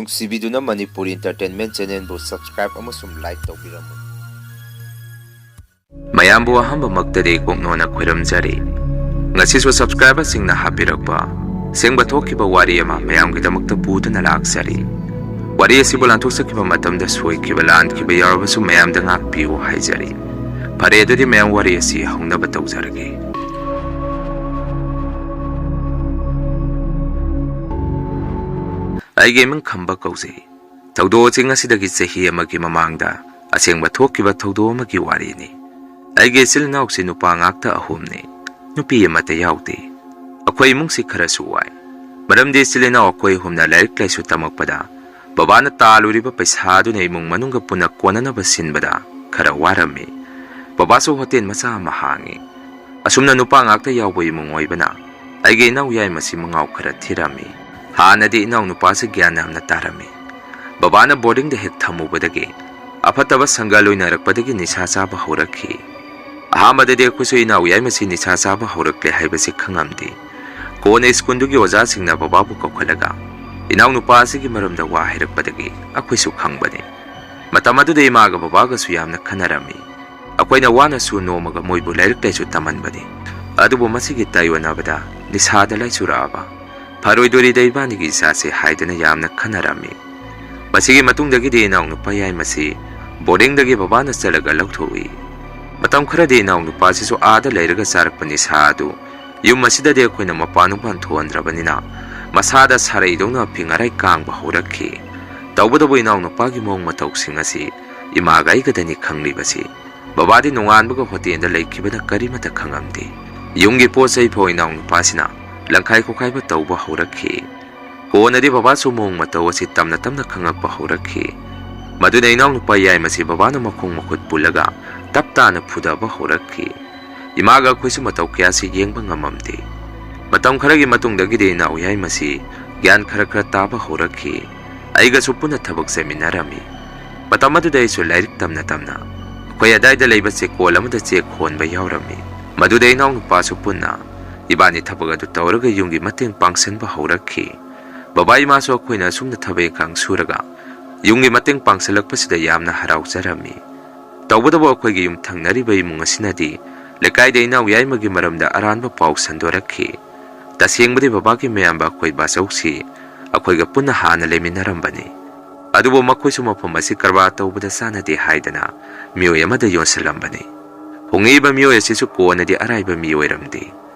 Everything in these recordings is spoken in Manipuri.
ꯅꯨꯡꯁꯤꯕꯤꯗꯨꯅ ꯃꯅꯤꯄꯨꯔꯤ ꯏꯟꯇꯔꯇꯦꯟꯃꯦꯟ ꯆꯦꯅꯦꯜꯕꯨ ꯁꯕꯁꯀ꯭ꯔꯥꯏꯕ ꯑꯃꯁꯨꯡ ꯂꯥꯏꯛ ꯇꯧꯕꯤꯔꯝꯃꯨ꯫ ꯃꯌꯥꯝꯕꯨ ꯑꯍꯥꯟꯕꯃꯛꯇꯗꯤ ꯀꯣꯛꯅꯣꯅ ꯈꯣꯏꯔꯝꯖꯔꯤ꯫ ꯉꯁꯤꯁꯨ ꯁꯕꯁꯀ꯭ꯔꯥꯏꯕꯔꯁꯤꯡꯅ ꯍꯥꯞꯄꯤꯔꯛꯄ ꯁꯦꯡꯕ ꯊꯣꯛꯈꯤꯕ ꯋꯥꯔꯤ ꯑꯃ ꯃꯌꯥꯝꯒꯤꯗꯃꯛꯇ ꯄꯨꯗꯨꯅ ꯂꯥꯛꯆꯔꯤ꯫ ꯋꯥꯔꯤ ꯑꯁꯤꯕꯨ ꯂꯥꯟꯊꯣꯛꯆꯈꯤꯕ ꯃꯇꯝꯗ ꯁꯣꯏꯈꯤꯕ ꯂꯥꯟꯈꯤꯕ ꯌꯥꯎꯔꯕꯁꯨ ꯃꯌꯥꯝꯗ ꯉꯥꯛꯄꯤꯌꯨ ꯍꯥꯏꯖꯔꯤ꯫ ꯐꯔꯦ ꯑꯗꯨꯗꯤ ꯃꯌꯥꯝ ꯋꯥꯔꯤ ꯑꯁꯤ ꯍꯧꯅꯕ ꯇꯧꯖꯔꯒꯦ꯫ ꯑꯩꯒꯤ ꯏꯃꯤꯡ ꯈꯝꯕ ꯀꯧꯖꯩ꯫ ꯊꯧꯗꯣꯛ ꯑꯁꯤ ꯉꯁꯤꯗꯒꯤ ꯆꯍꯤ ꯑꯃꯒꯤ ꯃꯃꯥꯡꯗ ꯑꯁꯦꯡꯕ ꯊꯣꯛꯈꯤꯕ ꯊꯧꯗꯣꯛ ꯑꯃꯒꯤ ꯋꯥꯔꯤꯅꯤ꯫ ꯑꯩꯒꯤ ꯏꯆꯤꯜ ꯏꯅꯥꯎꯁꯤ ꯅꯨꯄꯥ ꯉꯥꯛꯇ ꯑꯍꯨꯝꯅꯤ, ꯅꯨꯄꯤ ꯑꯃꯠꯇ ꯌꯥꯎꯗꯦ꯫ ꯑꯩꯈꯣꯏ ꯏꯃꯨꯡꯁꯤ ꯈꯔꯁꯨ ꯋꯥꯏ, ꯃꯔꯝꯗꯤ ꯏꯆꯤꯜ ꯏꯅꯥꯎ ꯑꯩꯈꯣꯏ ꯑꯍꯨꯝꯅ ꯂꯥꯏꯔꯤꯛ ꯂꯥꯏꯁꯨ ꯇꯝꯃꯛꯄꯗ ꯕꯕꯥꯅ ꯇꯥꯜꯂꯨꯔꯤꯕ ꯄꯩꯁꯥ ꯑꯗꯨꯅ ꯏꯃꯨꯡ ꯃꯅꯨꯡꯒ ꯄꯨꯟꯅ ꯀꯣꯟꯅꯅꯕ ꯁꯤꯟꯕꯗ ꯈꯔ ꯋꯥꯔꯝꯃꯤ꯫ ꯕꯕꯥꯁꯨ ꯍꯣꯇꯦꯜ ꯃꯆꯥ ꯑꯃ ꯍꯥꯡꯉꯤ꯫ ꯑꯁꯨꯝꯅ ꯅꯨꯄꯥ ꯉꯥꯛꯇ ꯌꯥꯎꯕ ꯏꯃꯨꯡ ꯑꯣꯏꯕꯅ ꯑꯩꯒꯤ ꯏꯅꯥꯎ ꯌꯥꯏꯃꯁꯤ ꯃꯉꯥꯎ ꯈꯔ ꯊꯤꯔꯝꯃꯤ꯫ ꯍꯥꯟꯅꯗꯤ ꯏꯅꯥꯎ ꯅꯨꯄꯥꯁꯤ ꯒ꯭ꯌꯥꯟ ꯌꯥꯝꯅ ꯇꯥꯔꯝꯃꯤ꯫ ꯕꯕꯥꯅ ꯕꯣꯔꯗꯤꯡꯗ ꯍꯦꯛ ꯊꯝꯃꯨꯕꯗꯒꯤ ꯑꯐꯠꯇꯕ ꯁꯪꯒ ꯂꯣꯏꯅꯔꯛꯄꯗꯒꯤ ꯅꯤꯁꯥ ꯆꯥꯕ ꯍꯧꯔꯛꯈꯤ꯫ ꯑꯍꯥꯟꯕꯗꯗꯤ ꯑꯩꯈꯣꯏꯁꯨ ꯏꯅꯥꯎ ꯌꯥꯏꯃꯁꯤ ꯅꯤꯁꯥ ꯆꯥꯕ ꯍꯧꯔꯛꯂꯦ ꯍꯥꯏꯕꯁꯤ ꯈꯪꯉꯝꯗꯦ꯫ ꯀꯣꯟꯅ ꯁ꯭ꯀꯨꯜꯗꯨꯒꯤ ꯑꯣꯖꯥꯁꯤꯡꯅ ꯕꯕꯥꯕꯨ ꯀꯧꯈꯠꯂꯒ ꯏꯅꯥꯎ ꯅꯨꯄꯥ ꯑꯁꯤꯒꯤ ꯃꯔꯝꯗ ꯋꯥ ꯍꯥꯏꯔꯛꯄꯗꯒꯤ ꯑꯩꯈꯣꯏꯁꯨ ꯈꯪꯕꯅꯤ꯫ ꯃꯇꯝ ꯑꯗꯨꯗ ꯏꯃꯥꯒ ꯕꯕꯥꯒꯁꯨ ꯌꯥꯝꯅ ꯈꯟꯅꯔꯝꯃꯤ꯫ ꯑꯩꯈꯣꯏꯅ ꯋꯥꯅꯁꯨ ꯅꯣꯡꯃꯒ ꯃꯣꯏꯕꯨ ꯂꯥꯏꯔꯤꯛ ꯂꯥꯏꯁꯨ ꯇꯝꯍꯟꯕꯅꯤ꯫ ꯑꯗꯨꯕꯨ ꯃꯁꯤꯒꯤ ꯇꯥꯏꯑꯣꯟꯅꯕꯗ ꯅꯤꯁꯥꯗ ꯂꯥꯏꯆꯨꯔꯛꯑꯕ ꯐꯔꯣꯏꯗꯣꯔꯤꯗ ꯏꯕꯥꯅꯤꯒꯤ ꯏꯆꯥꯁꯦ ꯍꯥꯏꯗꯅ ꯌꯥꯝꯅ ꯈꯟꯅꯔꯝꯃꯤ꯫ ꯃꯁꯤꯒꯤ ꯃꯇꯨꯡꯗꯒꯤꯗꯤ ꯏꯅꯥꯎ ꯅꯨꯄꯥ ꯌꯥꯏꯃꯁꯤ ꯕꯣꯔꯗꯤꯡꯗꯒꯤ ꯕꯕꯥꯅ ꯆꯠꯂꯒ ꯂꯧꯊꯣꯛꯏ꯫ ꯃꯇꯝ ꯈꯔꯗꯤ ꯏꯅꯥꯎ ꯅꯨꯄꯥꯁꯤꯁꯨ ꯑꯥꯗ ꯂꯩꯔꯒ ꯆꯥꯔꯛꯄ ꯅꯤꯁꯥ ꯑꯗꯨ ꯌꯨꯝ ꯑꯁꯤꯗꯗꯤ ꯑꯩꯈꯣꯏꯅ ꯃꯄꯥꯟ ꯊꯣꯛꯍꯟꯗ꯭ꯔꯕꯅꯤꯅ ꯃꯁꯥꯗ ꯁꯥꯔꯩꯗꯧꯅ ꯑꯐꯤꯡ ꯑꯔꯥꯏ ꯀꯥꯡꯕ ꯍꯧꯔꯛꯈꯤ꯫ ꯇꯧꯕꯇꯕꯨ ꯏꯅꯥꯎ ꯅꯨꯄꯥꯒꯤ ꯃꯑꯣꯡ ꯃꯇꯧꯁꯤꯡ ꯑꯁꯤ ꯏꯃꯥꯒ ꯑꯩꯒꯗꯅꯤ ꯈꯪꯂꯤꯕꯁꯤ꯫ ꯕꯕꯥꯗꯤ ꯅꯣꯡꯉꯥꯟꯕꯒ ꯍꯣꯇꯦꯜꯗ ꯂꯩꯈꯤꯕꯅ ꯀꯔꯤꯃꯠꯇ ꯈꯪꯉꯝꯗꯦ꯫ ꯌꯨꯝꯒꯤ ꯄꯣꯠ ꯆꯩ ꯐꯥꯎ ꯏꯅꯥꯎ ꯅꯨꯄꯥꯁꯤꯅ ꯂꯪꯈꯥꯏ ꯈꯣꯈꯥꯏꯕ ꯇꯧꯕ ꯍꯧꯔꯛꯈꯤ꯫ ꯀꯣꯟꯅꯗꯤ ꯕꯕꯥꯁꯨ ꯃꯑꯣꯡ ꯃꯇꯧ ꯑꯁꯤ ꯇꯞꯅ ꯇꯞꯅ ꯈꯪꯉꯛꯄ ꯍꯧꯔꯛꯈꯤ꯫ ꯃꯗꯨꯅ ꯏꯅꯥꯎ ꯅꯨꯄꯥ ꯌꯥꯏꯃꯁꯤ ꯕꯕꯥꯅ ꯃꯈꯣꯡ ꯃꯈꯨꯠ ꯄꯨꯜꯂꯒ ꯇꯞ ꯇꯥꯅ ꯐꯨꯗꯕ ꯍꯧꯔꯛꯈꯤ꯫ ꯏꯃꯥꯒ ꯑꯩꯈꯣꯏꯁꯨ ꯃꯇꯧ ꯀꯌꯥꯁꯤ ꯌꯦꯡꯕ ꯉꯝꯃꯝꯗꯦ꯫ ꯃꯇꯝ ꯈꯔꯒꯤ ꯃꯇꯨꯡꯗꯒꯤꯗꯤ ꯏꯅꯥꯎ ꯌꯥꯏꯃꯁꯤ ꯒ꯭ꯌꯥꯟ ꯈꯔ ꯇꯥꯕ ꯍꯧꯔꯛꯈꯤ꯫ ꯑꯩꯒꯁꯨ ꯄꯨꯟꯅ ꯊꯕꯛ ꯆꯠꯃꯤꯟꯅꯔꯝꯃꯤ꯫ ꯃꯇꯝ ꯑꯗꯨꯗ ꯑꯩꯁꯨ ꯂꯥꯏꯔꯤꯛ ꯇꯝꯅ ꯇꯝꯅ ꯑꯩꯈꯣꯏ ꯑꯗꯥꯏꯗ ꯂꯩꯕ ꯆꯦꯛꯀꯣꯜ ꯑꯃꯗ ꯆꯦꯛ ꯍꯣꯟꯕ ꯌꯥꯎꯔꯝꯃꯤ꯫ ꯃꯗꯨꯗ ꯏꯅꯥꯎ ꯅꯨꯄꯥꯁꯨ ꯄꯨꯟꯅ ꯏꯕꯥꯅꯤ ꯊꯕꯛ ꯑꯗꯨ ꯇꯧꯔꯒ ꯌꯨꯝꯒꯤ ꯃꯇꯦꯡ ꯄꯥꯡꯁꯤꯟꯕ ꯍꯧꯔꯛꯈꯤ꯫ ꯕꯕꯥ ꯏꯃꯥꯁꯨ ꯑꯩꯈꯣꯏꯅ ꯑꯁꯨꯝꯅ ꯊꯕꯛ ꯏꯪꯈꯥꯡ ꯁꯨꯔꯒ ꯌꯨꯝꯒꯤ ꯃꯇꯦꯡ ꯄꯥꯡꯁꯤꯜꯂꯛꯄꯁꯤꯗ ꯌꯥꯝꯅ ꯍꯔꯥꯎꯖꯔꯝꯃꯤ꯫ ꯇꯧꯕꯇꯕꯨ ꯑꯩꯈꯣꯏꯒꯤ ꯌꯨꯝꯊꯪꯅꯔꯤꯕ ꯏꯃꯨꯡ ꯑꯁꯤꯅꯗꯤ ꯂꯩꯀꯥꯏꯗ ꯏꯅꯥꯎ ꯌꯥꯏꯃꯒꯤ ꯃꯔꯝꯗ ꯑꯔꯥꯟꯕ ꯄꯥꯎ ꯁꯟꯗꯣꯔꯛꯈꯤ꯫ ꯇꯁꯦꯡꯕꯗꯤ ꯕꯕꯥꯒꯤ ꯃꯌꯥꯝꯕ ꯑꯩꯈꯣꯏ ꯕꯥꯆꯧꯁꯤ ꯑꯩꯈꯣꯏꯒ ꯄꯨꯟꯅ ꯍꯥꯟꯅ ꯂꯩꯃꯤꯟꯅꯔꯝꯕꯅꯤ꯫ ꯑꯗꯨꯕꯨ ꯃꯈꯣꯏꯁꯨ ꯃꯐꯝ ꯑꯁꯤ ꯀꯔꯕꯥꯔ ꯇꯧꯕꯗ ꯆꯥꯟꯅꯗꯦ ꯍꯥꯏꯗꯅ ꯃꯤꯑꯣꯏ ꯑꯃꯗ ꯌꯣꯟꯁꯤꯜꯂꯝꯕꯅꯤ꯫ ꯍꯣꯡꯉꯛꯏꯕ ꯃꯤꯑꯣꯏ ꯑꯁꯤꯁꯨ ꯀꯣꯟꯅꯗꯤ ꯑꯔꯥꯏꯕ ꯃꯤꯑꯣꯏꯔꯝꯗꯦ꯫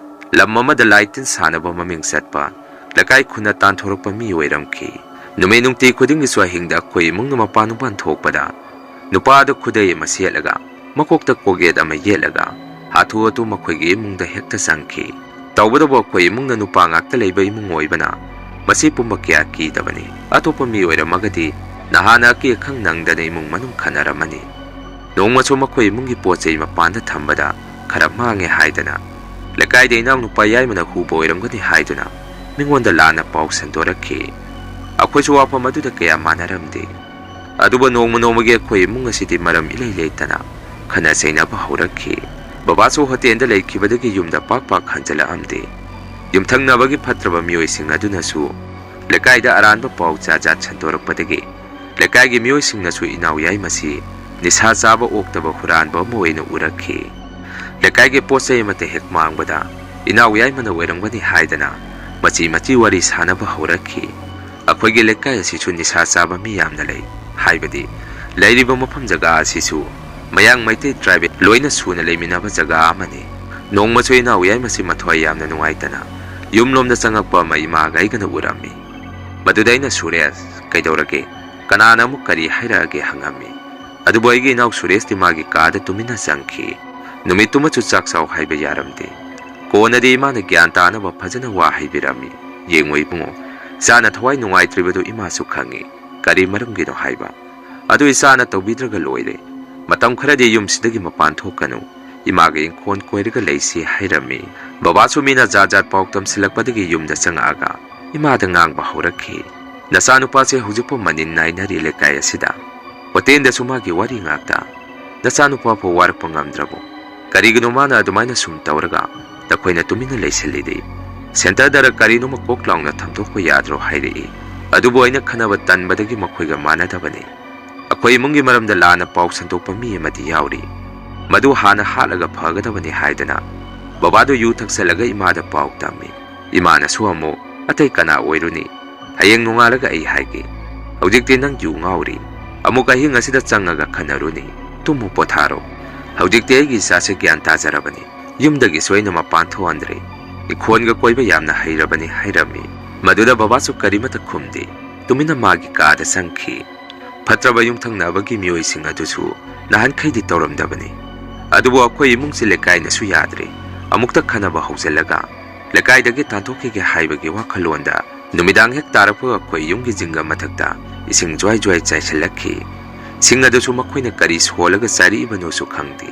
ꯂꯝ ꯑꯃꯗ ꯂꯥꯏ ꯇꯤꯟ ꯁꯥꯟꯅꯕ ꯃꯃꯤꯡ ꯆꯠꯄ ꯂꯩꯀꯥꯏ ꯈꯨꯟꯅ ꯇꯥꯟꯊꯣꯔꯛꯄ ꯃꯤ ꯑꯣꯏꯔꯝꯈꯤ꯫ ꯅꯨꯃꯤꯠ ꯅꯨꯡꯇꯤ ꯈꯨꯗꯤꯡꯒꯤꯁꯨ ꯑꯍꯤꯡꯗ ꯑꯩꯈꯣꯏ ꯏꯃꯨꯡꯅ ꯃꯄꯥꯟ ꯊꯣꯛꯄꯗ ꯅꯨꯄꯥꯗ ꯈꯨꯗꯩ ꯑꯃ ꯁꯦꯠꯂꯒ ꯃꯀꯣꯛꯇ ꯀꯣꯒꯦꯠ ꯑꯃ ꯌꯦꯠꯂꯒ ꯍꯥꯊꯨ ꯍꯥꯊꯨ ꯃꯈꯣꯏꯒꯤ ꯏꯃꯨꯡꯗ ꯍꯦꯛꯇ ꯆꯪꯈꯤ꯫ ꯇꯧꯕꯇꯕꯨ ꯑꯩꯈꯣꯏ ꯏꯃꯨꯡꯅ ꯅꯨꯄꯥ ꯉꯥꯛꯇ ꯂꯩꯕ ꯏꯃꯨꯡ ꯑꯣꯏꯕꯅ ꯃꯁꯤ ꯄꯨꯝꯕ ꯀꯌꯥ ꯀꯤꯗꯕꯅꯤ꯫ ꯑꯇꯣꯞꯄ ꯃꯤ ꯑꯣꯏꯔꯝꯃꯒꯗꯤ ꯅꯍꯥꯟꯅ ꯑꯀꯤ ꯑꯈꯪ ꯅꯪꯗꯅ ꯏꯃꯨꯡ ꯃꯅꯨꯡ ꯈꯟꯅꯔꯝꯃꯅꯤ꯫ ꯅꯣꯡꯃꯁꯨ ꯃꯈꯣꯏ ꯏꯃꯨꯡꯒꯤ ꯄꯣꯠ ꯆꯩ ꯃꯄꯥꯟꯗ ꯊꯝꯕꯗ ꯈꯔ ꯃꯥꯡꯉꯦ ꯍꯥꯏꯗꯅ ꯂꯩꯀꯥꯏꯗ ꯏꯅꯥꯎ ꯅꯨꯄꯥ ꯌꯥꯏꯃꯅ ꯍꯨꯕ ꯑꯣꯏꯔꯝꯒꯅꯤ ꯍꯥꯏꯗꯨꯅ ꯃꯤꯉꯣꯟꯗ ꯂꯥꯟꯅ ꯄꯥꯎ ꯁꯟꯗꯣꯔꯛꯈꯤ꯫ ꯑꯩꯈꯣꯏꯁꯨ ꯋꯥꯐꯝ ꯑꯗꯨꯗ ꯀꯌꯥ ꯃꯥꯟꯅꯔꯝꯗꯦ꯫ ꯑꯗꯨꯕꯨ ꯅꯣꯡꯃꯒꯤ ꯑꯩꯈꯣꯏ ꯏꯃꯨꯡ ꯑꯁꯤꯗꯤ ꯃꯔꯝ ꯏꯂꯩ ꯂꯩꯇꯅ ꯈꯟꯅ ꯆꯩꯅꯕ ꯍꯧꯔꯛꯈꯤ꯫ ꯕꯕꯥꯁꯨ ꯍꯣꯇꯦꯜꯗ ꯂꯩꯈꯤꯕꯗꯒꯤ ꯌꯨꯝꯗ ꯄꯥꯛ ꯍꯟꯖꯤꯜꯂꯛꯑꯝꯗꯦ꯫ ꯌꯨꯝꯊꯪꯅꯕꯒꯤ ꯐꯠꯇ꯭ꯔꯕ ꯃꯤꯑꯣꯏꯁꯤꯡ ꯑꯗꯨꯅꯁꯨ ꯂꯩꯀꯥꯏꯗ ꯑꯔꯥꯟꯕ ꯄꯥꯎ ꯖꯥꯠ ꯁꯟꯗꯣꯔꯛꯄꯗꯒꯤ ꯂꯩꯀꯥꯏꯒꯤ ꯃꯤꯑꯣꯏꯁꯤꯡꯅꯁꯨ ꯏꯅꯥꯎ ꯌꯥꯏꯃꯁꯤ ꯅꯤꯁꯥ ꯆꯥꯕ ꯑꯣꯛꯇꯕ ꯍꯨꯔꯥꯟꯕ ꯑꯃ ꯑꯣꯏꯅ ꯎꯔꯛꯈꯤ꯫ ꯂꯩꯀꯥꯏꯒꯤ ꯄꯣꯠ ꯆꯩ ꯑꯃꯠꯇ ꯍꯦꯛ ꯃꯥꯡꯕꯗ ꯏꯅꯥꯎ ꯌꯥꯏꯃꯅ ꯑꯣꯏꯔꯝꯒꯅꯤ ꯍꯥꯏꯗꯅ ꯃꯆꯤ ꯋꯥꯔꯤ ꯁꯥꯟꯅꯕ ꯍꯧꯔꯛꯈꯤ꯫ ꯑꯩꯈꯣꯏꯒꯤ ꯂꯩꯀꯥꯏ ꯑꯁꯤꯁꯨ ꯅꯤꯁꯥ ꯆꯥꯕ ꯃꯤ ꯌꯥꯝꯅ ꯂꯩ꯫ ꯍꯥꯏꯕꯗꯤ ꯂꯩꯔꯤꯕ ꯃꯐꯝ ꯖꯒꯥ ꯑꯁꯤꯁꯨ ꯃꯌꯥꯡ ꯃꯩꯇꯩ ꯇ꯭ꯔꯥꯏꯕꯦꯜ ꯂꯣꯏꯅ ꯁꯨꯅ ꯂꯩꯃꯤꯟꯅꯕ ꯖꯒꯥ ꯑꯃꯅꯤ꯫ ꯅꯣꯡꯃꯁꯨ ꯏꯅꯥꯎ ꯌꯥꯏꯃꯁꯤ ꯃꯊ꯭ꯋꯥꯏ ꯌꯥꯝꯅ ꯅꯨꯡꯉꯥꯏꯇꯅ ꯌꯨꯝꯂꯣꯝꯗ ꯆꯪꯉꯛꯄ ꯑꯃ ꯏꯃꯥꯒ ꯑꯩꯒꯅ ꯎꯔꯝꯃꯤ꯫ ꯃꯗꯨꯗ ꯑꯩꯅ ꯁꯨꯔꯦꯁ ꯀꯩꯗꯧꯔꯒꯦ, ꯀꯅꯥꯅ ꯑꯃꯨꯛ ꯀꯔꯤ ꯍꯥꯏꯔꯛꯑꯒꯦ ꯍꯪꯉꯝꯃꯤ꯫ ꯑꯗꯨꯕꯨ ꯑꯩꯒꯤ ꯏꯅꯥꯎ ꯁꯨꯔꯦꯁꯇꯤ ꯃꯥꯒꯤ ꯀꯥꯗ ꯇꯨꯃꯤꯟꯅ ꯆꯪꯈꯤ꯫ ꯅꯨꯃꯤꯠꯇꯨꯃꯁꯨ ꯆꯥꯛ ꯆꯥꯎ ꯍꯥꯏꯕ ꯌꯥꯔꯝꯗꯦ꯫ ꯀꯣꯟꯅꯗꯤ ꯏꯃꯥꯅ ꯒ꯭ꯌꯥꯟ ꯇꯥꯅꯕ ꯐꯖꯅ ꯋꯥ ꯍꯩꯕꯤꯔꯝꯃꯤ꯫ ꯌꯦꯡꯉꯨ ꯏꯕꯨꯡꯉꯣ, ꯏꯆꯥꯅ ꯊꯋꯥꯏ ꯅꯨꯡꯉꯥꯏꯇ꯭ꯔꯤꯕꯗꯨ ꯏꯃꯥꯁꯨ ꯈꯪꯉꯤ꯫ ꯀꯔꯤ ꯃꯔꯝꯒꯤꯅꯣ ꯍꯥꯏꯕ ꯑꯗꯨ ꯏꯆꯥꯅ ꯇꯧꯕꯤꯗ꯭ꯔꯒ ꯂꯣꯏꯔꯦ꯫ ꯃꯇꯝ ꯈꯔꯗꯤ ꯌꯨꯝꯁꯤꯗꯒꯤ ꯃꯄꯥꯟ ꯊꯣꯛꯀꯅꯨ, ꯏꯃꯥꯒ ꯏꯪꯈꯣꯜ ꯀꯣꯏꯔꯒ ꯂꯩꯁꯤ ꯍꯥꯏꯔꯝꯃꯤ꯫ ꯕꯕꯥꯁꯨ ꯃꯤꯅ ꯖꯥꯠ ꯄꯥꯎ ꯇꯝꯁꯤꯜꯂꯛꯄꯗꯒꯤ ꯌꯨꯝꯗ ꯆꯪꯉꯛꯑꯒ ꯏꯃꯥꯗ ꯉꯥꯡꯕ ꯍꯧꯔꯛꯈꯤ꯫ ꯅꯆꯥꯅꯨꯄꯥꯁꯦ ꯍꯧꯖꯤꯛꯐꯥꯎ ꯃꯅꯤꯟ ꯅꯥꯏꯅꯔꯤ ꯂꯩꯀꯥꯏ ꯑꯁꯤꯗ꯫ ꯍꯣꯇꯦꯜꯗꯁꯨ ꯃꯥꯒꯤ ꯋꯥꯔꯤ ꯉꯥꯛꯇ꯫ ꯅꯆꯥꯅꯨꯄꯥꯐꯥꯎ ꯋꯥꯔꯛꯄ ꯉꯝꯗ꯭ꯔꯕꯣ? ꯀꯔꯤꯒꯤꯅꯣ ꯃꯥꯅ ꯑꯗꯨꯃꯥꯏꯅ ꯁꯨꯝ ꯇꯧꯔꯒ ꯅꯈꯣꯏꯅ ꯇꯨꯃꯤꯟꯅ ꯂꯩꯁꯤꯜꯂꯤꯗꯤ? ꯁꯦꯟꯇꯔꯗꯔ ꯀꯔꯤꯅꯣꯃ ꯀꯣꯛ ꯂꯥꯎꯅ ꯊꯝꯗꯣꯛꯄ ꯌꯥꯗ꯭ꯔꯣ ꯍꯥꯏꯔꯛꯏ꯫ ꯑꯗꯨꯕꯨ ꯑꯩꯅ ꯈꯟꯅꯕ ꯇꯟꯕꯗꯒꯤ ꯃꯈꯣꯏꯒ ꯃꯥꯟꯅꯗꯕꯅꯤ꯫ ꯑꯩꯈꯣꯏ ꯏꯃꯨꯡꯒꯤ ꯃꯔꯝꯗ ꯂꯥꯟꯅ ꯄꯥꯎ ꯁꯟꯗꯣꯛꯄ ꯃꯤ ꯑꯃꯗꯤ ꯌꯥꯎꯔꯤ꯫ ꯃꯗꯨ ꯍꯥꯟꯅ ꯍꯥꯠꯂꯒ ꯐꯒꯗꯕꯅꯤ ꯍꯥꯏꯗꯅ ꯕꯕꯥꯗꯨ ꯌꯨ ꯊꯛꯆꯜꯂꯒ ꯏꯃꯥꯗ ꯄꯥꯎ ꯇꯝꯃꯤ꯫ ꯏꯃꯥꯅꯁꯨ ꯑꯃꯨꯛ ꯑꯇꯩ ꯀꯅꯥ ꯑꯣꯏꯔꯨꯅꯤ, ꯍꯌꯦꯡ ꯅꯣꯡꯉꯥꯜꯂꯒ ꯑꯩ ꯍꯥꯏꯒꯦ, ꯍꯧꯖꯤꯛꯇꯤ ꯅꯪ ꯌꯨ ꯉꯥꯎꯔꯤ, ꯑꯃꯨꯛ ꯑꯍꯤꯡ ꯑꯁꯤꯗ ꯆꯪꯉꯒ ꯈꯟꯅꯔꯨꯅꯤ, ꯇꯨꯝꯃꯨ ꯄꯣꯊꯥꯔꯣ꯫ ꯍꯧꯖꯤꯛꯇꯤ ꯑꯩꯒꯤ ꯏꯆꯥꯁꯦ ꯒ꯭ꯌꯥꯟ ꯇꯥꯖꯔꯕꯅꯤ, ꯌꯨꯝꯗꯒꯤꯁꯨ ꯑꯩꯅ ꯃꯄꯥꯟ ꯊꯣꯛꯍꯟꯗ꯭ꯔꯦ, ꯏꯪꯈꯣꯜꯒ ꯀꯣꯏꯕ ꯌꯥꯝꯅ ꯍꯩꯔꯕꯅꯤ ꯍꯥꯏꯔꯝꯃꯤ꯫ ꯃꯗꯨꯗ ꯕꯕꯥꯁꯨ ꯀꯔꯤꯃꯠꯇ ꯈꯨꯝꯗꯦ, ꯇꯨꯃꯤꯟꯅ ꯃꯥꯒꯤ ꯀꯥꯗ ꯆꯪꯈꯤ꯫ ꯐꯠꯇ꯭ꯔꯕ ꯌꯨꯝꯊꯪꯅꯕꯒꯤ ꯃꯤꯑꯣꯏꯁꯤꯡ ꯑꯗꯨꯁꯨ ꯅꯍꯥꯟꯈꯩꯗꯤ ꯇꯧꯔꯝꯗꯕꯅꯤ꯫ ꯑꯗꯨꯕꯨ ꯑꯩꯈꯣꯏ ꯏꯃꯨꯡꯁꯤ ꯂꯩꯀꯥꯏꯅꯁꯨ ꯌꯥꯗ꯭ꯔꯦ꯫ ꯑꯃꯨꯛꯇ ꯈꯟꯅꯕ ꯍꯧꯖꯤꯜꯂꯒ ꯂꯩꯀꯥꯏꯗꯒꯤ ꯇꯥꯟꯊꯣꯛꯈꯤꯒꯦ ꯍꯥꯏꯕꯒꯤ ꯋꯥꯈꯜꯂꯣꯟꯗ ꯅꯨꯃꯤꯗꯥꯡ ꯍꯦꯛ ꯇꯥꯔꯛꯄꯒ ꯑꯩꯈꯣꯏ ꯌꯨꯝꯒꯤ ꯖꯤꯡꯒ ꯃꯊꯛꯇ ꯏꯁꯤꯡ ꯖ꯭ꯋꯥꯏ ꯖ꯭ꯋꯥꯏ ꯆꯥꯏꯁꯤꯜꯂꯛꯈꯤ꯫ ꯁꯤꯡ ꯑꯗꯨꯁꯨ ꯃꯈꯣꯏꯅ ꯀꯔꯤ ꯁꯣꯜꯂꯒ ꯆꯥꯏꯔꯛꯏꯕꯅꯣꯁꯨ ꯈꯪꯗꯦ꯫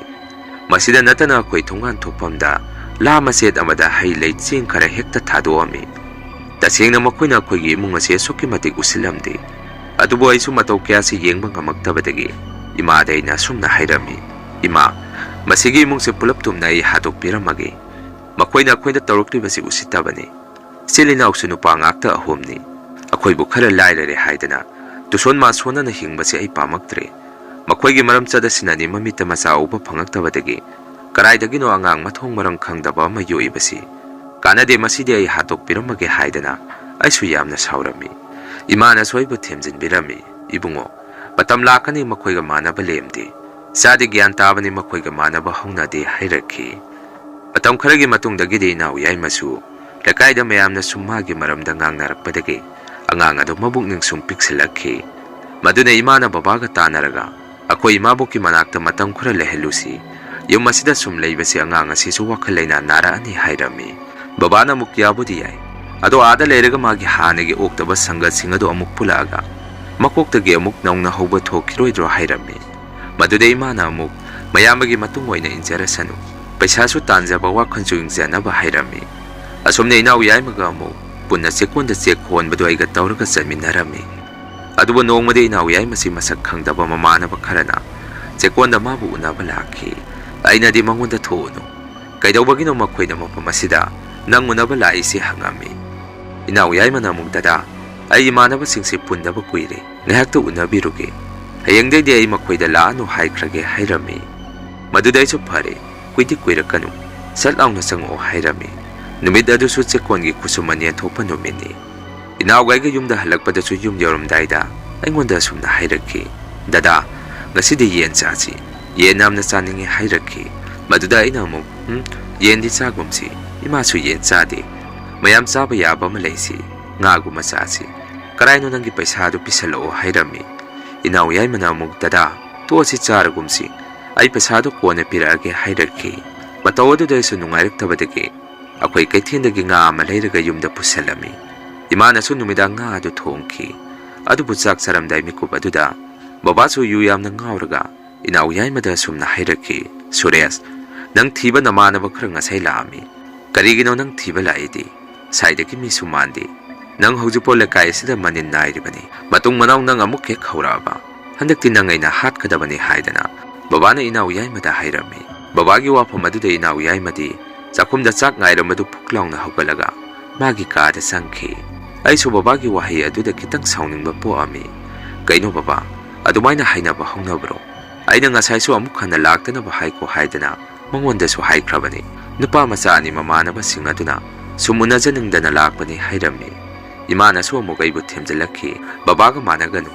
ꯃꯁꯤꯗ ꯅꯠꯇꯅ ꯑꯩꯈꯣꯏ ꯊꯣꯡꯒꯥꯟ ꯊꯣꯛꯐꯝꯗ ꯂꯥ ꯃꯆꯦꯠ ꯑꯃꯗ ꯍꯩ ꯂꯩ ꯆꯦꯡ ꯈꯔ ꯍꯦꯛꯇ ꯊꯥꯗꯣꯛꯑꯝꯃꯤ꯫ ꯇꯁꯦꯡꯅ ꯃꯈꯣꯏꯅ ꯑꯩꯈꯣꯏꯒꯤ ꯏꯃꯨꯡ ꯑꯁꯤ ꯑꯁꯨꯛꯀꯤ ꯃꯇꯤꯛ ꯎꯁꯤꯜꯂꯝꯗꯦ꯫ ꯑꯗꯨꯕꯨ ꯑꯩꯁꯨ ꯃꯇꯧ ꯀꯌꯥꯁꯤ ꯌꯦꯡꯕ ꯉꯝꯃꯛꯇꯕꯗꯒꯤ ꯏꯃꯥꯗ ꯑꯩꯅ ꯑꯁꯨꯝꯅ ꯍꯥꯏꯔꯝꯃꯤ, ꯏꯃꯥ, ꯃꯁꯤꯒꯤ ꯏꯃꯨꯡꯁꯦ ꯄꯨꯂꯞ ꯇꯨꯝꯅ ꯑꯩ ꯍꯥꯠꯇꯣꯛꯄꯤꯔꯝꯃꯒꯦ꯫ ꯃꯈꯣꯏꯅ ꯑꯩꯈꯣꯏꯗ ꯇꯧꯔꯛꯂꯤꯕꯁꯤ ꯎꯁꯤꯠꯇꯕꯅꯤ꯫ ꯏꯆꯤꯜ ꯏꯅꯥꯎꯁꯨ ꯅꯨꯄꯥ ꯉꯥꯛꯇ ꯑꯍꯨꯝꯅꯤ꯫ ꯑꯩꯈꯣꯏꯕꯨ ꯈꯔ ꯂꯥꯏꯔꯔꯦ ꯍꯥꯏꯗꯅ ꯇꯨꯁꯣꯟ ꯃꯥꯁꯣꯟꯅꯅ ꯍꯤꯡꯕꯁꯦ ꯑꯩ ꯄꯥꯝꯃꯛꯇ꯭ꯔꯦ꯫ ꯃꯈꯣꯏꯒꯤ ꯃꯔꯝꯆꯠ ꯑꯁꯤꯅꯅꯤ ꯃꯃꯤꯠꯇ ꯃꯆꯥ ꯎꯕ ꯐꯪꯉꯛꯇꯕꯗꯒꯤ ꯀꯗꯥꯏꯗꯒꯤꯅꯣ ꯑꯉꯥꯡ ꯃꯊꯣꯡ ꯃꯔꯝ ꯈꯪꯗꯕ ꯑꯃ ꯌꯣꯛꯏꯕꯁꯤ꯫ ꯀꯥꯟꯅꯗꯦ, ꯃꯁꯤꯗꯤ ꯑꯩ ꯍꯥꯠꯇꯣꯛꯄꯤꯔꯝꯃꯒꯦ ꯍꯥꯏꯗꯅ ꯑꯩꯁꯨ ꯌꯥꯝꯅ ꯁꯥꯎꯔꯝꯃꯤ꯫ ꯏꯃꯥꯅꯁꯨ ꯑꯩꯕꯨ ꯊꯦꯝꯖꯤꯟꯕꯤꯔꯝꯃꯤ, ꯏꯕꯨꯡꯉꯣ, ꯃꯇꯝ ꯂꯥꯛꯀꯅꯤ ꯃꯈꯣꯏꯒ ꯃꯥꯟꯅꯕ ꯂꯦꯝꯗꯦ, ꯏꯆꯥꯗꯤ ꯒ꯭ꯌꯥꯟ ꯇꯥꯕꯅꯤ, ꯃꯈꯣꯏꯒ ꯃꯥꯟꯅꯕ ꯍꯧꯅꯗꯦ ꯍꯥꯏꯔꯛꯈꯤ꯫ ꯃꯇꯝ ꯈꯔꯒꯤ ꯃꯇꯨꯡꯗꯒꯤꯗꯤ ꯏꯅꯥꯎ ꯌꯥꯏꯃꯁꯨ ꯂꯩꯀꯥꯏꯗ ꯃꯌꯥꯝꯅ ꯁꯨꯝ ꯃꯥꯒꯤ ꯃꯔꯝꯗ ꯉꯥꯡꯅꯔꯛꯄꯗꯒꯤ ꯑꯉꯥꯡ ꯑꯗꯨ ꯃꯕꯨꯛꯅꯤꯡ ꯁꯨꯝ ꯄꯤꯛꯁꯤꯜꯂꯛꯈꯤ꯫ ꯃꯗꯨꯅ ꯏꯃꯥꯅ ꯕꯕꯥꯒ ꯇꯥꯟꯅꯔꯒ ꯑꯩꯈꯣꯏ ꯏꯃꯥꯕꯣꯛꯀꯤ ꯃꯅꯥꯛꯇ ꯃꯇꯝ ꯈꯔ ꯂꯩꯍꯜꯂꯨꯁꯤ, ꯌꯨꯝ ꯑꯁꯤꯗ ꯁꯨꯝ ꯂꯩꯕꯁꯤ ꯑꯉꯥꯡ ꯑꯁꯤꯁꯨ ꯋꯥꯈꯜ ꯂꯩꯅꯥ ꯅꯥꯔꯛꯑꯅꯤ ꯍꯥꯏꯔꯝꯃꯤ꯫ ꯕꯕꯥꯅ ꯑꯃꯨꯛ ꯌꯥꯕꯨꯗꯤ ꯌꯥꯏ, ꯑꯗꯣ ꯑꯥꯗ ꯂꯩꯔꯒ ꯃꯥꯒꯤ ꯍꯥꯟꯅꯒꯤ ꯑꯣꯛꯇꯕ ꯁꯪꯒꯠꯁꯤꯡ ꯑꯗꯨ ꯑꯃꯨꯛ ꯄꯨꯜꯂꯛꯑꯒ ꯃꯀꯣꯛꯇꯒꯤ ꯑꯃꯨꯛ ꯅꯧꯅ ꯍꯧꯕ ꯊꯣꯛꯈꯤꯔꯣꯏꯗ꯭ꯔꯣ ꯍꯥꯏꯔꯝꯃꯤ꯫ ꯃꯗꯨꯗ ꯏꯃꯥꯅ ꯑꯃꯨꯛ ꯃꯌꯥꯝꯕꯒꯤ ꯃꯇꯨꯡ ꯑꯣꯏꯅ ꯏꯟꯖꯔꯁꯅꯨ, ꯄꯩꯁꯥꯁꯨ ꯇꯥꯟꯖꯕ ꯋꯥꯈꯜꯁꯨ ꯏꯪꯖꯅꯕ ꯍꯥꯏꯔꯝꯃꯤ꯫ ꯑꯁꯨꯝꯅ ꯏꯅꯥꯎ ꯌꯥꯏꯃꯒ ꯑꯃꯨꯛ ꯄꯨꯟꯅ ꯆꯦꯛꯀꯣꯟꯗ ꯆꯦꯛ ꯍꯣꯟꯕꯗꯨ ꯑꯩꯒ ꯇꯧꯔꯒ ꯆꯠꯃꯤꯟꯅꯔꯝꯃꯤ꯫ ꯑꯗꯨꯕꯨ ꯅꯣꯡꯃꯗꯤ ꯏꯅꯥꯎ ꯌꯥꯏꯃꯁꯤ ꯃꯁꯛ ꯈꯪꯗꯕ ꯃꯃꯥꯟꯅꯕ ꯈꯔꯅ ꯆꯦꯛꯀꯣꯟꯗ ꯃꯥꯕꯨ ꯎꯅꯕ ꯂꯥꯛꯈꯤ꯫ ꯑꯩꯅꯗꯤ ꯃꯉꯣꯟꯗ ꯊꯣꯛꯎꯅꯨ, ꯀꯩꯗꯧꯕꯒꯤꯅꯣ ꯃꯈꯣꯏꯅ ꯃꯐꯝ ꯑꯁꯤꯗ ꯅꯪ ꯎꯅꯕ ꯂꯥꯛꯏꯁꯤ ꯍꯪꯉꯝꯃꯤ꯫ ꯏꯅꯥꯎ ꯌꯥꯏꯃꯅ ꯑꯃꯨꯛ, ꯗꯗꯥ, ꯑꯩ ꯏꯃꯥꯟꯅꯕꯁꯤꯡꯁꯤ ꯄꯨꯟꯗꯕ ꯀꯨꯏꯔꯦ, ꯉꯥꯏꯍꯥꯛꯇ ꯎꯅꯕꯤꯔꯨꯒꯦ, ꯍꯌꯦꯡꯗꯩꯗꯤ ꯑꯩ ꯃꯈꯣꯏꯗ ꯂꯥꯛꯑꯅꯨ ꯍꯥꯏꯈ꯭ꯔꯒꯦ ꯍꯥꯏꯔꯝꯃꯤ꯫ ꯃꯗꯨꯗ ꯑꯩꯁꯨ ꯐꯔꯦ, ꯀꯨꯏꯗꯤ ꯀꯨꯏꯔꯛꯀꯅꯨ, ꯁꯠ ꯂꯥꯎꯅ ꯆꯪꯉꯛꯑꯣ ꯍꯥꯏꯔꯝꯃꯤ꯫ ꯅꯨꯃꯤꯠ ꯑꯗꯨꯁꯨ ꯆꯦꯛꯀꯣꯟꯒꯤ ꯈꯨꯠꯁꯨꯃꯟ ꯌꯦꯟꯊꯣꯛꯄ ꯅꯨꯃꯤꯠꯅꯤ꯫ ꯏꯅꯥꯎꯒ ꯑꯩꯒ ꯌꯨꯝꯗ ꯍꯜꯂꯛꯄꯗꯁꯨ ꯌꯨꯝ ꯌꯧꯔꯝꯗꯥꯏꯗ ꯑꯩꯉꯣꯟꯗ ꯑꯁꯨꯝꯅ ꯍꯥꯏꯔꯛꯈꯤ, ꯗꯗꯥ, ꯉꯁꯤꯗꯤ ꯌꯦꯟ ꯆꯥꯁꯤ, ꯌꯦꯟ ꯌꯥꯝꯅ ꯆꯥꯅꯤꯡꯉꯤ ꯍꯥꯏꯔꯛꯈꯤ꯫ ꯃꯗꯨꯗ ꯑꯩꯅ ꯑꯃꯨꯛ, ꯌꯦꯟꯗꯤ ꯆꯥꯒꯨꯝꯁꯤ, ꯏꯃꯥꯁꯨ ꯌꯦꯟ ꯆꯥꯗꯦ, ꯃꯌꯥꯝ ꯆꯥꯕ ꯌꯥꯕ ꯑꯃ ꯂꯩꯁꯤ, ꯉꯥꯒꯨꯝꯕ ꯆꯥꯁꯤ, ꯀꯔꯥꯏꯅꯣ ꯅꯪꯒꯤ ꯄꯩꯁꯥꯗꯨ ꯄꯤꯁꯜꯂꯛꯑꯣ ꯍꯥꯏꯔꯝꯃꯤ꯫ ꯏꯅꯥꯎ ꯌꯥꯏꯃꯅ ꯑꯃꯨꯛ, ꯗꯗꯥ, ꯇꯣꯛꯑꯁꯤ ꯆꯥꯔꯒꯨꯝꯁꯤ, ꯑꯩ ꯄꯩꯁꯥꯗꯨ ꯀꯣꯟꯅ ꯄꯤꯔꯛꯑꯒꯦ ꯍꯥꯏꯔꯛꯈꯤ꯫ ꯃꯇꯧ ꯑꯗꯨꯗ ꯑꯩꯁꯨ ꯅꯨꯡꯉꯥꯏꯔꯛꯇꯕꯗꯒꯤ ꯑꯩꯈꯣꯏ ꯀꯩꯊꯦꯜꯗꯒꯤ ꯉꯥ ꯑꯃ ꯂꯩꯔꯒ ꯌꯨꯝꯗ ꯄꯨꯁꯜꯂꯝꯃꯤ꯫ ꯏꯃꯥꯅꯁꯨ ꯅꯨꯃꯤꯗꯥꯡ ꯉꯥ ꯑꯗꯨ ꯊꯣꯡꯈꯤ꯫ ꯑꯗꯨꯕꯨ ꯆꯥꯛ ꯆꯥꯔꯝꯗꯥꯏ ꯃꯤꯀꯨꯞ ꯑꯗꯨꯗ ꯕꯕꯥꯁꯨ ꯌꯨ ꯌꯥꯝꯅ ꯉꯥꯎꯔꯒ ꯏꯅꯥꯎ ꯌꯥꯏꯃꯗ ꯑꯁꯨꯝꯅ ꯍꯥꯏꯔꯛꯈꯤ, ꯁꯨꯔꯦꯁ, ꯅꯪ ꯊꯤꯕ ꯅꯃꯥꯟꯅꯕ ꯈꯔ ꯉꯁꯥꯏ ꯂꯥꯛꯑꯝꯃꯤ, ꯀꯔꯤꯒꯤꯅꯣ ꯅꯪ ꯊꯤꯕ ꯂꯥꯛꯏꯗꯤ? ꯁꯥꯏꯗꯒꯤ ꯃꯤꯁꯨ ꯃꯥꯟꯗꯦ, ꯅꯪ ꯍꯧꯖꯤꯛꯐꯥꯎ ꯂꯩꯀꯥꯏ ꯑꯁꯤꯗ ꯃꯅꯤꯟ ꯅꯥꯏꯔꯤꯕꯅꯤ, ꯃꯇꯨꯡ ꯃꯅꯥꯎ ꯅꯪ ꯑꯃꯨꯛ ꯍꯦꯛ ꯍꯧꯔꯛꯑꯕ ꯍꯟꯗꯛꯇꯤ ꯅꯪ ꯑꯩꯅ ꯍꯥꯠꯀꯗꯕꯅꯤ ꯍꯥꯏꯗꯅ ꯕꯕꯥꯅ ꯏꯅꯥꯎ ꯌꯥꯏꯃꯗ ꯍꯥꯏꯔꯝꯃꯤ꯫ ꯕꯕꯥꯒꯤ ꯋꯥꯐꯝ ꯑꯗꯨꯗ ꯏꯅꯥꯎ ꯌꯥꯏꯃꯗꯤ ꯆꯥꯛꯈꯨꯝꯗ ꯆꯥꯛ ꯉꯥꯏꯔꯝꯕꯗꯨ ꯐꯨꯛ ꯂꯥꯎꯅ ꯍꯧꯒꯠꯂꯒ ꯃꯥꯒꯤ ꯀꯥꯗ ꯆꯪꯈꯤ꯫ ꯑꯩꯁꯨ ꯕꯕꯥꯒꯤ ꯋꯥꯍꯩ ꯑꯗꯨꯗ ꯈꯤꯇꯪ ꯁꯥꯎꯅꯤꯡꯕ ꯄꯣꯛꯑꯝꯃꯤ꯫ ꯀꯩꯅꯣ ꯕꯕꯥ, ꯑꯗꯨꯃꯥꯏꯅ ꯍꯥꯏꯅꯕ ꯍꯧꯅꯕ꯭ꯔꯣ? ꯑꯩꯅ ꯉꯁꯥꯏꯁꯨ ꯑꯃꯨꯛ ꯍꯟꯅ ꯂꯥꯛꯇꯅꯕ ꯍꯥꯏꯀꯣ ꯍꯥꯏꯗꯅ ꯃꯉꯣꯟꯗꯁꯨ ꯍꯥꯏꯈ꯭ꯔꯕꯅꯤ꯫ ꯅꯨꯄꯥ ꯃꯆꯥ ꯑꯅꯤ ꯃꯃꯥꯟꯅꯕꯁꯤꯡ ꯑꯗꯨꯅ ꯁꯨꯝ ꯎꯅꯖꯅꯤꯡꯗꯅ ꯂꯥꯛꯄꯅꯤ ꯍꯥꯏꯔꯝꯃꯤ꯫ ꯏꯃꯥꯅꯁꯨ ꯑꯃꯨꯛ ꯑꯩꯕꯨ ꯊꯦꯝꯖꯤꯜꯂꯛꯈꯤ, ꯕꯕꯥꯒ ꯃꯥꯟꯅꯒꯅꯨ,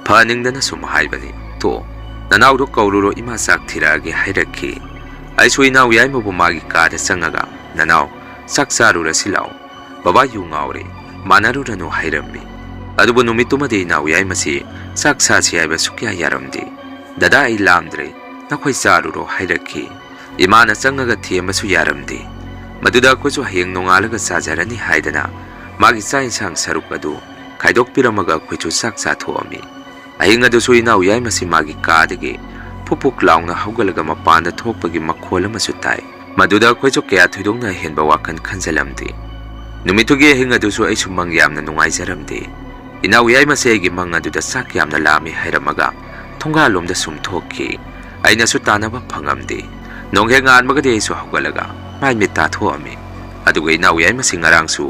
ꯐꯅꯤꯡꯗꯅ ꯁꯨꯝ ꯍꯥꯏꯕꯅꯤ, ꯊꯣꯛꯑꯣ, ꯅꯅꯥꯎꯗꯣ ꯀꯧꯔꯨꯔꯣ, ꯏꯃꯥ ꯆꯥꯛ ꯊꯤꯔꯛꯑꯒꯦ ꯍꯥꯏꯔꯛꯈꯤ꯫ ꯑꯩꯁꯨ ꯏꯅꯥꯎ ꯌꯥꯏꯃꯕꯨ ꯃꯥꯒꯤ ꯀꯥꯗ ꯆꯪꯉꯒ, ꯅꯅꯥꯎ, ꯆꯥꯛ ꯆꯥꯔꯨꯔꯁꯤ ꯂꯥꯛꯑꯣ, ꯕꯕꯥ ꯌꯨ ꯉꯥꯎꯔꯦ, ꯃꯥꯟꯅꯔꯨꯔꯅꯨ ꯍꯥꯏꯔꯝꯃꯤ꯫ ꯑꯗꯨꯕꯨ ꯅꯨꯃꯤꯠꯇꯨꯃꯗꯤ ꯏꯅꯥꯎ ꯌꯥꯏꯃꯁꯤ ꯆꯥꯛ ꯆꯥꯁꯤ ꯍꯥꯏꯕ ꯁꯨꯛꯌꯥ ꯌꯥꯔꯝꯗꯦ꯫ ꯗꯗꯥ, ꯑꯩ ꯂꯥꯝꯗ꯭ꯔꯦ, ꯅꯈꯣꯏ ꯆꯥꯔꯨꯔꯣ ꯍꯥꯏꯔꯛꯈꯤ꯫ ꯏꯃꯥꯅ ꯆꯪꯉꯒ ꯊꯦꯝꯕꯁꯨ ꯌꯥꯔꯝꯗꯦ꯫ ꯃꯗꯨꯗ ꯑꯩꯈꯣꯏꯁꯨ ꯍꯌꯦꯡ ꯅꯣꯡꯉꯥꯜꯂꯒ ꯆꯥꯖꯔꯅꯤ ꯍꯥꯏꯗꯅ ꯃꯥꯒꯤ ꯆꯥꯛ ꯏꯟꯁꯥꯡ ꯁꯔꯨꯛ ꯑꯗꯨ ꯈꯥꯏꯗꯣꯛꯄꯤꯔꯝꯃꯒ ꯑꯩꯈꯣꯏꯁꯨ ꯆꯥꯛ ꯆꯥꯊꯣꯛꯑꯝꯃꯤ꯫ ꯑꯍꯤꯡ ꯑꯗꯨꯁꯨ ꯏꯅꯥꯎ ꯌꯥꯏꯃꯁꯤ ꯃꯥꯒꯤ ꯀꯥꯗꯒꯤ ꯐꯨꯛ ꯐꯨꯛ ꯂꯥꯎꯅ ꯍꯧꯒꯠꯂꯒ ꯃꯄꯥꯟꯗ ꯊꯣꯛꯄꯒꯤ ꯃꯈꯣꯜ ꯑꯃꯁꯨ ꯇꯥꯏ꯫ ꯃꯗꯨꯗ ꯑꯩꯈꯣꯏꯁꯨ ꯀꯌꯥ ꯊꯣꯏꯗꯣꯛꯅ ꯍꯦꯟꯕ ꯋꯥꯈꯜ ꯈꯟꯖꯜꯂꯝꯗꯦ꯫ ꯅꯨꯃꯤꯠꯇꯨꯒꯤ ꯑꯍꯤꯡ ꯑꯗꯨꯁꯨ ꯑꯩꯁꯨ ꯃꯪ ꯌꯥꯝꯅ ꯅꯨꯡꯉꯥꯏꯖꯔꯝꯗꯦ꯫ ꯏꯅꯥꯎ ꯌꯥꯏꯃꯁꯦ ꯑꯩꯒꯤ ꯃꯪ ꯑꯗꯨꯗ ꯆꯥꯛ ꯌꯥꯝꯅ ꯂꯥꯝꯃꯤ ꯍꯥꯏꯔꯝꯃꯒ ꯊꯣꯡꯒꯥꯜꯂꯣꯝꯗ ꯁꯨꯝ ꯊꯣꯛꯈꯤ꯫ ꯑꯩꯅꯁꯨ ꯇꯥꯟꯅꯕ ꯐꯪꯉꯝꯗꯦ꯫ ꯅꯣꯡꯍꯦꯛ ꯉꯥꯟꯕꯒꯗꯤ ꯑꯩꯁꯨ ꯍꯧꯒꯠꯂꯒ ꯃꯥꯏ ꯃꯤꯠ ꯇꯥꯊꯣꯛꯑꯝꯃꯤ꯫ ꯑꯗꯨꯒ ꯏꯅꯥꯎ ꯌꯥꯏꯃꯁꯤ ꯉꯔꯥꯡꯁꯨ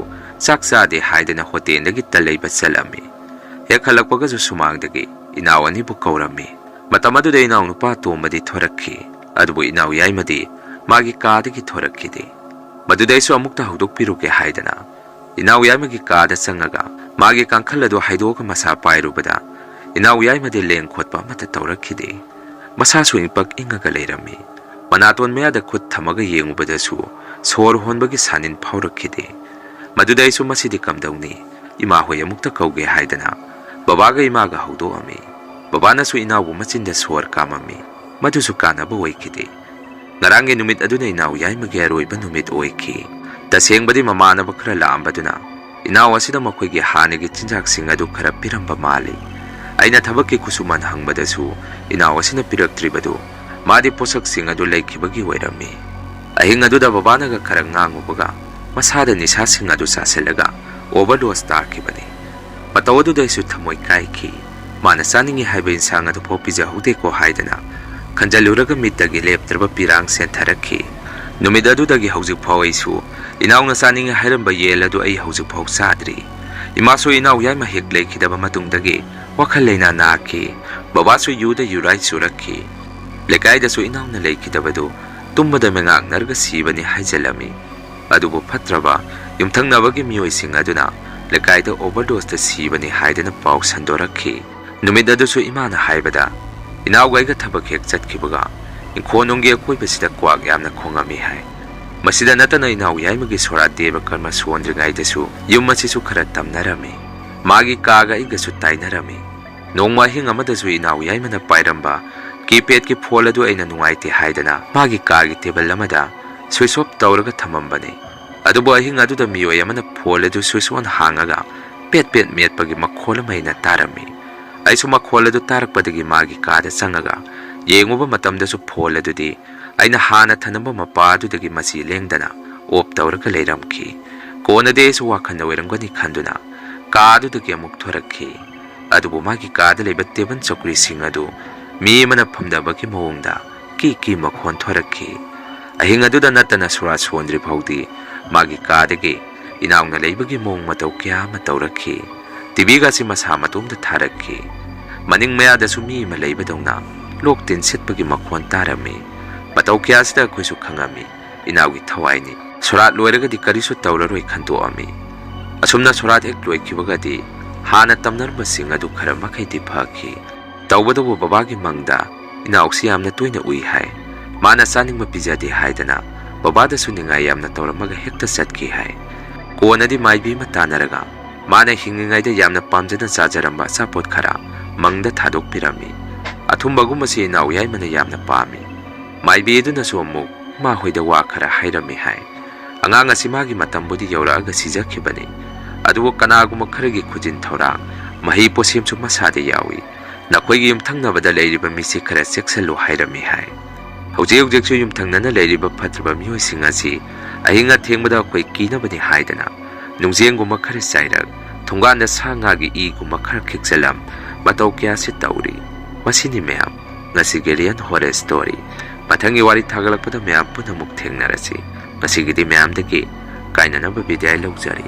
ꯆꯥꯛ ꯆꯥꯗꯦ ꯍꯥꯏꯗꯅ ꯍꯣꯇꯦꯜꯗꯒꯤ ꯇꯟ ꯂꯩꯕ ꯆꯠꯂꯝꯃꯤ꯫ Hek halakpagasu sumangdagi inaw anibu kaurammi. Matamaduda inaw nupa tombadi thorakki. Adubu inaw yaimadi magi kaadagi thorakkidi. Madudaisu amukta hudukpiruke haidana. Inaw yaimagi kaada sangaga magi kankhaladu haidoka masa pairubada. Inaw yaimadi leng khotpa mata tawrakkidi. Masasu ingpak ingaga leirammi. Manaton mayada khut thamaga yengubadasu sor honbagi sanin phaurakkhidi. Madudaisu masidi kamdauni. Ima hoy amukta kauge haidana. Babaga imaga haudoami. Babanasu inawu machinda sor kamami. Madusu kanaba oikidi. Narangi numit aduna inaw yaimagi aroiba numit oiki. Tasengbadi mamanaba khara laambaduna. Inaw asida makoigi hanigi chinjaksing adu khara piramba mali. Aina thabakki kusuman hangbadasu inaw asina piraktribadu. Madi posaksing adu laikibagi oirami. Ahing aduda babanaga khara ngangubaga. Masada nisasing adu saselaga overdose tarkibani. Matawadu thamoy kaiki. Mana saningi haiba insang adu po pijahude ko haidana. Kanjaluraga mitagi leptraba pirang sentharakki. Numidadudagi hauzik phaw aisu inaw na saningi hairamba yeladu ai hauzik phaw sadri. Imaso inaw yaima hek lekhidaba matungdagi wakhal leina naki. Babasu yuda yurai surakki. Lekaidasu inaw na lekhidabadu tumbada mengak narga sibani haijalami. Adubu patraba yumthangnabagi miyoising aduna lekaida overdose ta sibani haidana paw sandorakki. Numidadusu imana haibada inaw gaiga thabak hek chatkibaga inkhonongge koibasida kwak yamna khongami hai. Masida natana inaw yaimagi sora deba karma suondringaidasu yummasisu khara tamnarami. Magi kaga igasu tainarami. Nongma hing amadasu inaw yaimana pairamba keypad ki phol adu aina nungaite haidana magi kagi table amada switch off tawraga thamambani. Adubu ahing aduda miyoy amana phol adu switch on hangaga pet metpagi makhola maina tarami. Aisu makhola adu tarakpadagi magi kada sangaga yenguba matamdasu phol adudi aina hana thanamba mapa adudagi masi lengdana op tawraga leiramki. Konade aisu wakhanda oirangani khanduna ka adudagi amuk thorakki. Adubu magi kada leiba teban chokri sing adu mi mana phamdabagi mawongda ki makhon thorakki. Ahing aduda natana sura sondri phawdi magi kadagi inawna leibagi mong mataw kya matawrakki. Tibiga si masa matumda tharakki. Maning mayada sumi malaibadawna loktin sitpagi makhon tarami. Mataw kya sida kuisu khangami inawi thawaini. Surat loiragadi karisu tawraroi khantoami. Asumna surat ek loikibagadi hana tamnarba sing adu khara makai di phaki. Tawbadabu babagi mangda inawsi yamna tuina ui hai. Mana saning mapijadi haidana babada suningai yamna tawramaga hekta satki hai. Konadi maibi matanaraga mana hingingaida yamna pamjana chajaramba sapot khara mangda thadok pirami. Athumbagumbasi inaw yaimana yamna pami. Maibi eduna su amuk ma hoida wa khara hairami hai. Angang asi magi matambudi yauraaga sijakhibani. Adubu kanaguma kharagi khujin thawrang mahi posimsu masade yawi. Nakoigi yumthangnabada leiriba misi khara seksalu hairami hai. Hujeksu yumthangnana leiriba phatraba miyoising asi ahinga thengbada koi kinabani haidana nungjengguma khara sairak thungana sangagi iguma khara khiksalam mataw kya se tawri. Masini meyam ngasi Gelian horror story mathangi wari thagalakpada meyam punamuk thengnarasi. Masigidi meyam dagi kainanaba bidai laujari.